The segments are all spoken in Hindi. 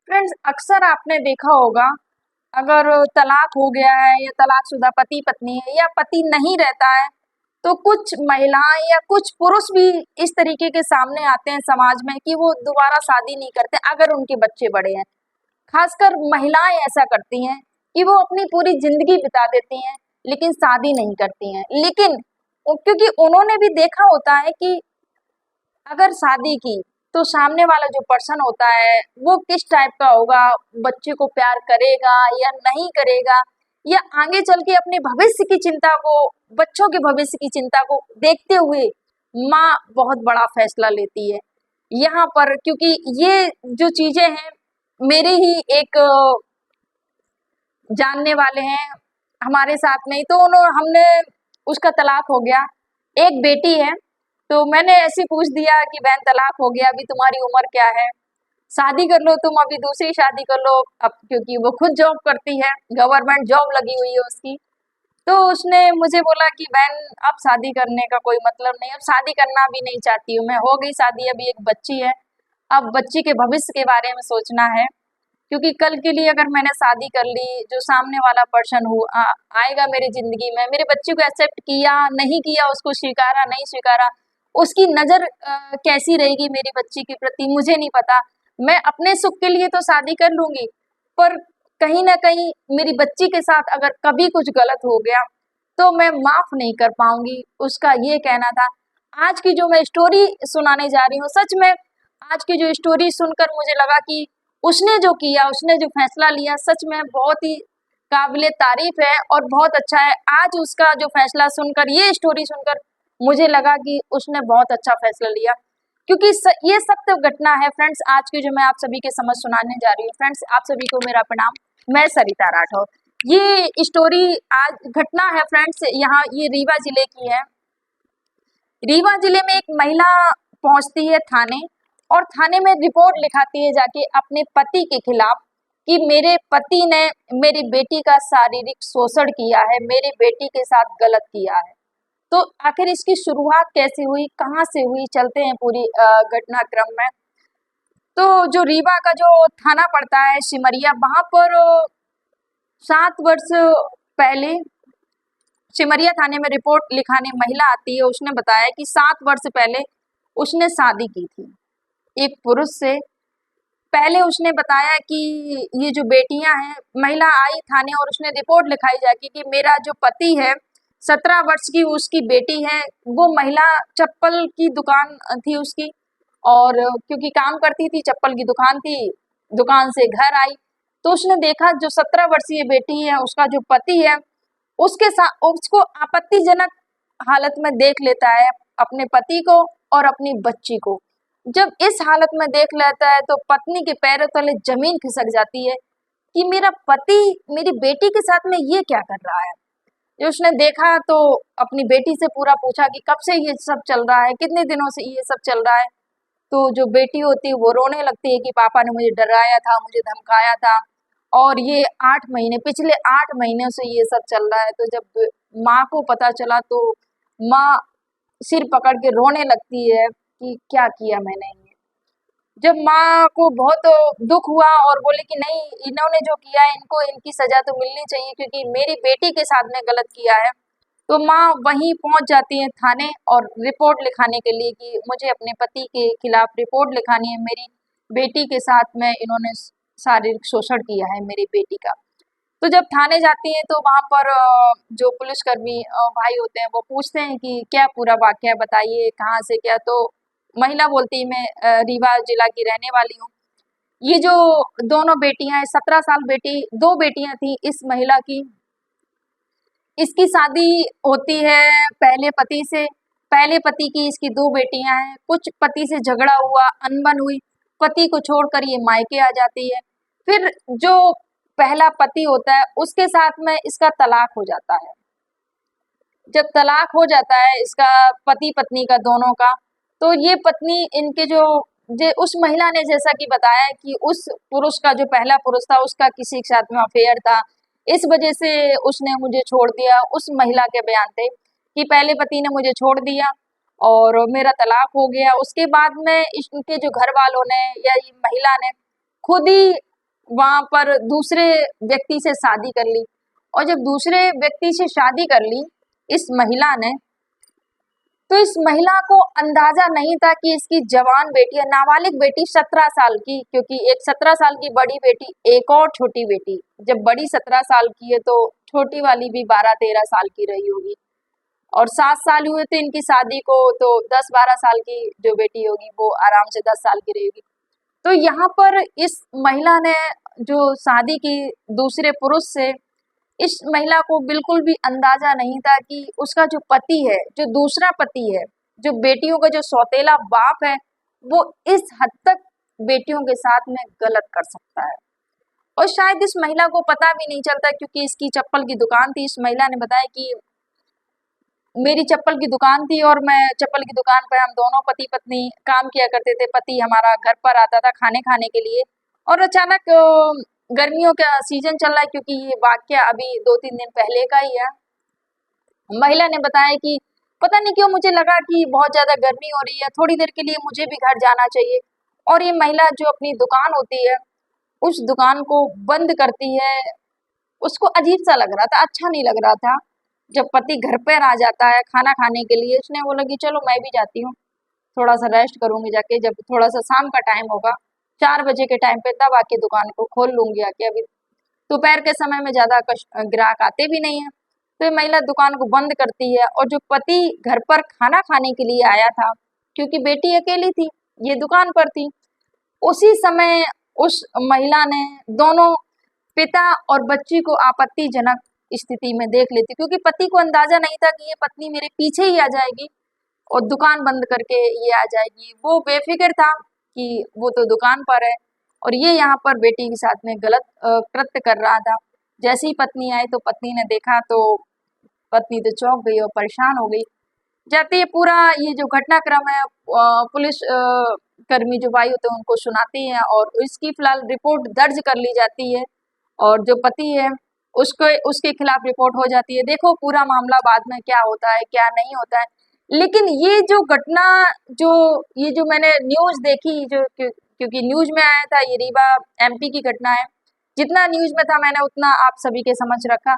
फ्रेंड्स, अक्सर आपने देखा होगा, अगर तलाक हो गया है या तलाकशुदा पति पत्नी है या पति नहीं रहता है, तो कुछ महिलाएं या कुछ पुरुष भी इस तरीके के सामने आते हैं समाज में कि वो दोबारा शादी नहीं करते अगर उनके बच्चे बड़े हैं। खासकर महिलाएं ऐसा करती हैं कि वो अपनी पूरी जिंदगी बिता देती हैं लेकिन शादी नहीं करती हैं। लेकिन क्योंकि उन्होंने भी देखा होता है कि अगर शादी की तो सामने वाला जो पर्सन होता है वो किस टाइप का होगा, बच्चे को प्यार करेगा या नहीं करेगा, या आगे चल के अपने भविष्य की चिंता को, बच्चों के भविष्य की चिंता को देखते हुए माँ बहुत बड़ा फैसला लेती है यहाँ पर। क्योंकि ये जो चीजें हैं, मेरे ही एक जानने वाले हैं हमारे साथ में ही, तो उन्होंने हमने उसका तलाक हो गया, एक बेटी है, तो मैंने ऐसे पूछ दिया कि बहन तलाक हो गया, अभी तुम्हारी उम्र क्या है, शादी कर लो तुम, अभी दूसरी शादी कर लो। अब क्योंकि वो खुद जॉब करती है, गवर्नमेंट जॉब लगी हुई है उसकी, तो उसने मुझे बोला कि बहन अब शादी करने का कोई मतलब नहीं, अब शादी करना भी नहीं चाहती हूँ मैं, हो गई शादी, अभी एक बच्ची है, अब बच्ची के भविष्य के बारे में सोचना है। क्योंकि कल के लिए अगर मैंने शादी कर ली, जो सामने वाला पर्सन आएगा मेरी जिंदगी में, मेरे बच्चे को एक्सेप्ट किया नहीं किया, उसको स्वीकारा नहीं स्वीकारा, उसकी नजर कैसी रहेगी मेरी बच्ची के प्रति, मुझे नहीं पता। मैं अपने सुख के लिए तो शादी कर लूंगी, पर कहीं ना कहीं मेरी बच्ची के साथ अगर कभी कुछ गलत हो गया तो मैं माफ नहीं कर पाऊंगी, उसका ये कहना था। आज की जो मैं स्टोरी सुनाने जा रही हूँ, सच में आज की जो स्टोरी सुनकर मुझे लगा कि उसने जो किया, उसने जो फैसला लिया, सच में बहुत ही काबिले तारीफ है और बहुत अच्छा है। आज उसका जो फैसला सुनकर, ये स्टोरी सुनकर मुझे लगा कि उसने बहुत अच्छा फैसला लिया, क्योंकि ये सत्य घटना है फ्रेंड्स, आज की जो मैं आप सभी के समझ सुनाने जा रही हूँ। फ्रेंड्स, आप सभी को मेरा प्रणाम, मैं सरिता राठौर। ये स्टोरी आज घटना है फ्रेंड्स, यहाँ ये रीवा जिले की है। रीवा जिले में एक महिला पहुंचती है थाने, और थाने में रिपोर्ट लिखाती है जाके अपने पति के खिलाफ कि मेरे पति ने मेरी बेटी का शारीरिक शोषण किया है, मेरी बेटी के साथ गलत किया है। तो आखिर इसकी शुरुआत कैसे हुई, कहाँ से हुई, चलते हैं पूरी घटनाक्रम में। तो जो रीवा का जो थाना पड़ता है सिमरिया, वहां पर 7 वर्ष पहले सिमरिया थाने में रिपोर्ट लिखाने महिला आती है। उसने बताया कि 7 वर्ष पहले उसने शादी की थी एक पुरुष से। पहले उसने बताया कि ये जो बेटियां हैं, महिला आई थाने और उसने रिपोर्ट लिखाई जाके कि मेरा जो पति है, 17 वर्ष की उसकी बेटी है, वो महिला चप्पल की दुकान थी उसकी, और क्योंकि काम करती थी, चप्पल की दुकान थी, दुकान से घर आई तो उसने देखा जो 17 वर्षीय बेटी है, उसका जो पति है, उसके साथ उसको आपत्तिजनक हालत में देख लेता है, अपने पति को और अपनी बच्ची को। जब इस हालत में देख लेता है तो पत्नी के पैरों तले जमीन खिसक जाती है कि मेरा पति मेरी बेटी के साथ में ये क्या कर रहा है। जो उसने देखा तो अपनी बेटी से पूरा पूछा कि कब से ये सब चल रहा है, कितने दिनों से ये सब चल रहा है। तो जो बेटी होती है वो रोने लगती है कि पापा ने मुझे डराया था, मुझे धमकाया था, और ये 8 महीने, पिछले 8 महीने से ये सब चल रहा है। तो जब माँ को पता चला तो माँ सिर पकड़ के रोने लगती है कि क्या किया मैंने ये। जब माँ को बहुत दुख हुआ और बोले कि नहीं, इन्होंने जो किया है इनको इनकी सजा तो मिलनी चाहिए क्योंकि मेरी बेटी के साथ में गलत किया है। तो माँ वहीं पहुंच जाती है थाने और रिपोर्ट लिखाने के लिए कि मुझे अपने पति के खिलाफ रिपोर्ट लिखानी है, मेरी बेटी के साथ में इन्होंने शारीरिक शोषण किया है मेरी बेटी का। तो जब थाने जाती हैं तो वहां पर जो पुलिसकर्मी भाई होते हैं वो पूछते हैं कि क्या पूरा वाकया बताइए, कहाँ से क्या। तो महिला बोलती है मैं रीवा जिला की रहने वाली हूँ। ये जो दोनों बेटियां हैं, 17 साल बेटी, दो बेटियां थी इस महिला की, इसकी शादी होती है पहले पति से, पहले पति की इसकी दो बेटियां हैं। कुछ पति से झगड़ा हुआ, अनबन हुई, पति को छोड़कर ये मायके आ जाती है। फिर जो पहला पति होता है उसके साथ में इसका तलाक हो जाता है। जब तलाक हो जाता है इसका, पति पत्नी का दोनों का, तो ये पत्नी इनके जो उस महिला ने जैसा कि बताया कि उस पुरुष का, जो पहला पुरुष था, उसका किसी के साथ में अफेयर था, इस वजह से उसने मुझे छोड़ दिया। उस महिला के बयान थे कि पहले पति ने मुझे छोड़ दिया और मेरा तलाक हो गया। उसके बाद में इनके जो घर वालों ने या ये महिला ने खुद ही वहां पर दूसरे व्यक्ति से शादी कर ली। और जब दूसरे व्यक्ति से शादी कर ली इस महिला ने, तो इस महिला को अंदाजा नहीं था कि इसकी जवान बेटी है, नाबालिग बेटी 17 साल की, क्योंकि एक 17 साल की बड़ी बेटी, एक और छोटी बेटी, जब बड़ी 17 साल की है तो छोटी वाली भी 12-13 साल की रही होगी। और 7 साल हुए थे इनकी शादी को, तो 10-12 साल की जो बेटी होगी वो आराम से 10 साल की रहेगी। तो यहाँ पर इस महिला ने जो शादी की दूसरे पुरुष से, इस महिला को बिल्कुल भी अंदाजा नहीं था कि उसका जो पति है, जो दूसरा पति है, जो बेटियों का जो सौतेला बाप है, वो इस हद तक बेटियों के साथ में गलत कर सकता है। और शायद इस महिला को पता भी नहीं चलता, क्योंकि इसकी चप्पल की दुकान थी। इस महिला ने बताया कि मेरी चप्पल की दुकान थी और मैं चप्पल की दुकान पर हम दोनों पति पत्नी काम किया करते थे। पति हमारा घर पर आता था खाने खाने के लिए, और अचानक गर्मियों का सीजन चल रहा है, क्योंकि ये वाक्य अभी 2-3 दिन पहले का ही है। महिला ने बताया कि पता नहीं क्यों मुझे लगा कि बहुत ज्यादा गर्मी हो रही है, थोड़ी देर के लिए मुझे भी घर जाना चाहिए। और ये महिला जो अपनी दुकान होती है उस दुकान को बंद करती है। उसको अजीब सा लग रहा था, अच्छा नहीं लग रहा था जब पति घर पर आ जाता है खाना खाने के लिए। उसने बोला कि चलो मैं भी जाती हूँ, थोड़ा सा रेस्ट करूंगी जाके, जब थोड़ा सा शाम का टाइम होगा 4 बजे के टाइम पे तब आके दुकान को खोल लूंगी आके, अभी दोपहर के समय में ज्यादा ग्राहक आते भी नहीं है। तो ये महिला दुकान को बंद करती है, और जो पति घर पर खाना खाने के लिए आया था, क्योंकि बेटी अकेली थी, ये दुकान पर थी, उसी समय उस महिला ने दोनों पिता और बच्ची को आपत्तिजनक स्थिति में देख लेती, क्योंकि पति को अंदाजा नहीं था कि ये पत्नी मेरे पीछे ही आ जाएगी और दुकान बंद करके ये आ जाएगी। वो बेफिक्र था कि वो तो दुकान पर है और ये यहाँ पर बेटी के साथ में गलत कृत्य कर रहा था। जैसे ही पत्नी आई तो पत्नी ने देखा तो पत्नी तो चौंक गई और परेशान हो गई। जाते ही पूरा ये जो घटनाक्रम है पुलिस कर्मी जो भाई होते हैं उनको सुनाती हैं, और इसकी फिलहाल रिपोर्ट दर्ज कर ली जाती है, और जो पति है उसको उसके खिलाफ रिपोर्ट हो जाती है। देखो पूरा मामला बाद में क्या होता है क्या नहीं होता है। लेकिन ये जो घटना, जो ये जो मैंने न्यूज देखी, जो क्योंकि न्यूज में आया था, ये रीवा एमपी की घटना है, जितना न्यूज में था मैंने उतना आप सभी के समझ रखा।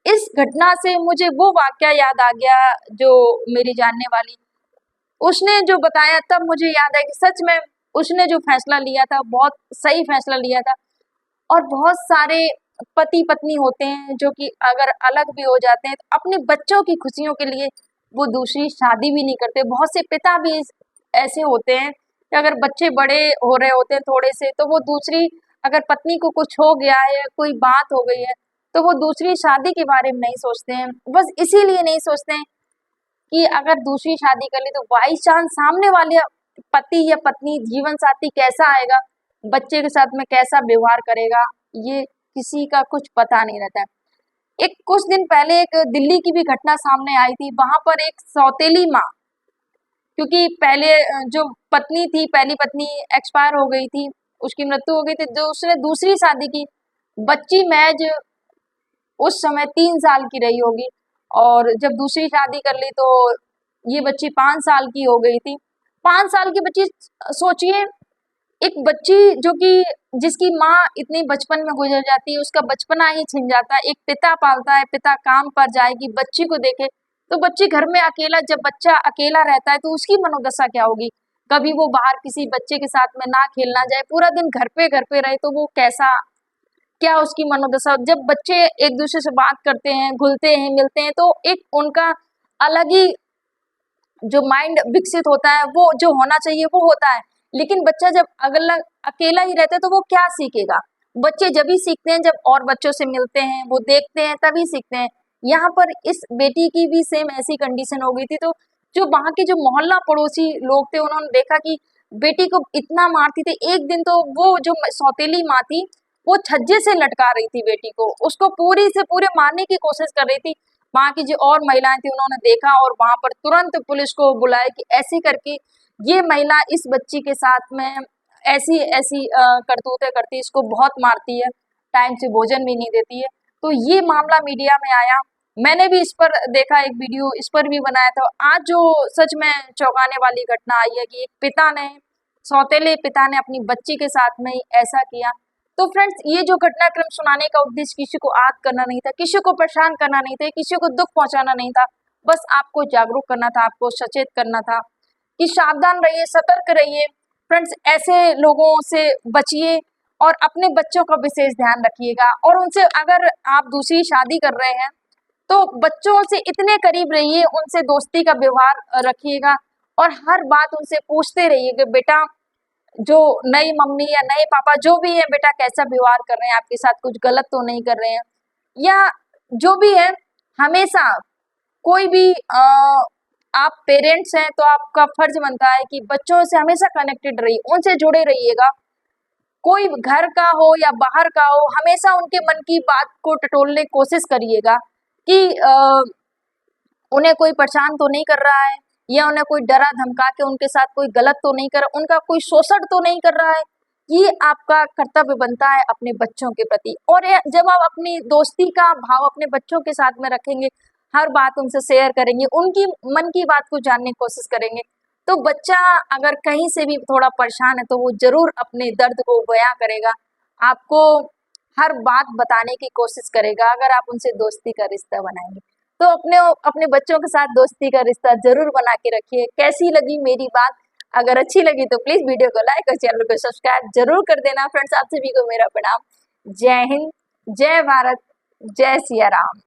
इस घटना से मुझे वो वाकया याद आ गया जो मेरी जानने वाली, उसने जो बताया, तब मुझे याद है कि सच में उसने जो फैसला लिया था बहुत सही फैसला लिया था। और बहुत सारे पति पत्नी होते हैं जो कि अगर अलग भी हो जाते हैं तो अपने बच्चों की खुशियों के लिए वो दूसरी शादी भी नहीं करते। बहुत से पिता भी ऐसे होते हैं कि अगर बच्चे बड़े हो रहे होते हैं थोड़े से, तो वो दूसरी, अगर पत्नी को कुछ हो गया है, कोई बात हो गई है, तो वो दूसरी शादी के बारे में नहीं सोचते हैं। बस इसीलिए नहीं सोचते हैं कि अगर दूसरी शादी कर ली तो बाई चांस सामने वाले पति या पत्नी जीवन साथी कैसा आएगा, बच्चे के साथ में कैसा व्यवहार करेगा, ये किसी का कुछ पता नहीं रहता है। एक कुछ दिन पहले एक दिल्ली की भी घटना सामने आई थी। वहां पर एक सौतेली माँ, क्योंकि पहले जो पत्नी थी, पहली पत्नी एक्सपायर हो गई थी, उसकी मृत्यु हो गई थी, जो उसने दूसरी शादी की, बच्ची महज उस समय 3 साल की रही होगी, और जब दूसरी शादी कर ली तो ये बच्ची 5 साल की हो गई थी। 5 साल की बच्ची, सोचिए एक बच्ची जो कि जिसकी माँ इतनी बचपन में गुजर जाती है, उसका बचपना ही छिन जाता है। एक पिता पालता है, पिता काम पर जाएगी, बच्ची को देखे, तो बच्ची घर में अकेला, जब बच्चा अकेला रहता है तो उसकी मनोदशा क्या होगी। कभी वो बाहर किसी बच्चे के साथ में ना खेलना जाए, पूरा दिन घर पे रहे, तो वो कैसा, क्या उसकी मनोदशा। जब बच्चे एक दूसरे से बात करते हैं, घुलते हैं, मिलते हैं, तो एक उनका अलग ही जो माइंड विकसित होता है, वो जो होना चाहिए वो होता है। लेकिन बच्चा जब अगला अकेला ही रहता है तो वो क्या सीखेगा। बच्चे जब ही सीखते हैं जब और बच्चों से मिलते हैं, वो देखते हैं, तभी सीखते हैं। यहाँ पर इस बेटी की भी सेम ऐसी कंडीशन हो गई थी। तो जो वहां के जो मोहल्ला पड़ोसी लोग थे, उन्होंने देखा कि बेटी को इतना मारती थी। एक दिन तो वो जो सौतेली माँ थी, वो छज्जे से लटका रही थी बेटी को, उसको पूरी से पूरे मारने की कोशिश कर रही थी। वहां की जो और महिलाएं थी उन्होंने देखा और वहां पर तुरंत पुलिस को बुलाया कि ऐसी करके ये महिला इस बच्ची के साथ में ऐसी ऐसी करतूतें करती है, इसको बहुत मारती है, टाइम से भोजन भी नहीं देती है। तो ये मामला मीडिया में आया, मैंने भी इस पर देखा, एक वीडियो इस पर भी बनाया था। आज जो सच में चौंकाने वाली घटना आई है कि एक पिता ने, सौतेले पिता ने अपनी बच्ची के साथ में ऐसा किया। तो फ्रेंड्स, ये जो घटनाक्रम सुनाने का उद्देश्य किसी को आहत करना नहीं था, किसी को परेशान करना नहीं था, किसी को दुख पहुंचाना नहीं था, बस आपको जागरूक करना था, आपको सचेत करना था कि सावधान रहिए, सतर्क रहिए। फ्रेंड्स, ऐसे लोगों से बचिए और अपने बच्चों का विशेष ध्यान रखिएगा। और उनसे, अगर आप दूसरी शादी कर रहे हैं तो बच्चों से इतने करीब रहिए, उनसे दोस्ती का व्यवहार रखिएगा और हर बात उनसे पूछते रहिए कि बेटा, जो नई मम्मी या नए पापा जो भी है, बेटा कैसा व्यवहार कर रहे हैं आपके साथ, कुछ गलत तो नहीं कर रहे हैं, या जो भी है। हमेशा कोई भी आप पेरेंट्स हैं तो आपका फर्ज बनता है कि बच्चों से हमेशा कनेक्टेड रहिए, उनसे जुड़े रहिएगा। कोई घर का हो या बाहर का हो, हमेशा उनके मन की बात को टटोलने की कोशिश करिएगा कि उन्हें कोई परेशान तो नहीं कर रहा है, या उन्हें कोई डरा धमका के उनके साथ कोई गलत तो नहीं कर रहा, उनका कोई शोषण तो नहीं कर रहा है। ये आपका कर्तव्य बनता है अपने बच्चों के प्रति। और जब आप अपनी दोस्ती का भाव अपने बच्चों के साथ में रखेंगे, हर बात उनसे शेयर करेंगे, उनकी मन की बात को जानने की कोशिश करेंगे, तो बच्चा अगर कहीं से भी थोड़ा परेशान है तो वो जरूर अपने दर्द को बयां करेगा, आपको हर बात बताने की कोशिश करेगा, अगर आप उनसे दोस्ती का रिश्ता बनाएंगे। तो अपने बच्चों के साथ दोस्ती का रिश्ता जरूर बना के रखिए। कैसी लगी मेरी बात? अगर अच्छी लगी तो प्लीज वीडियो को लाइक और चैनल को सब्सक्राइब जरूर कर देना। फ्रेंड्स, आप सभी को मेरा प्रणाम। जय हिंद, जय भारत, जय सिया राम।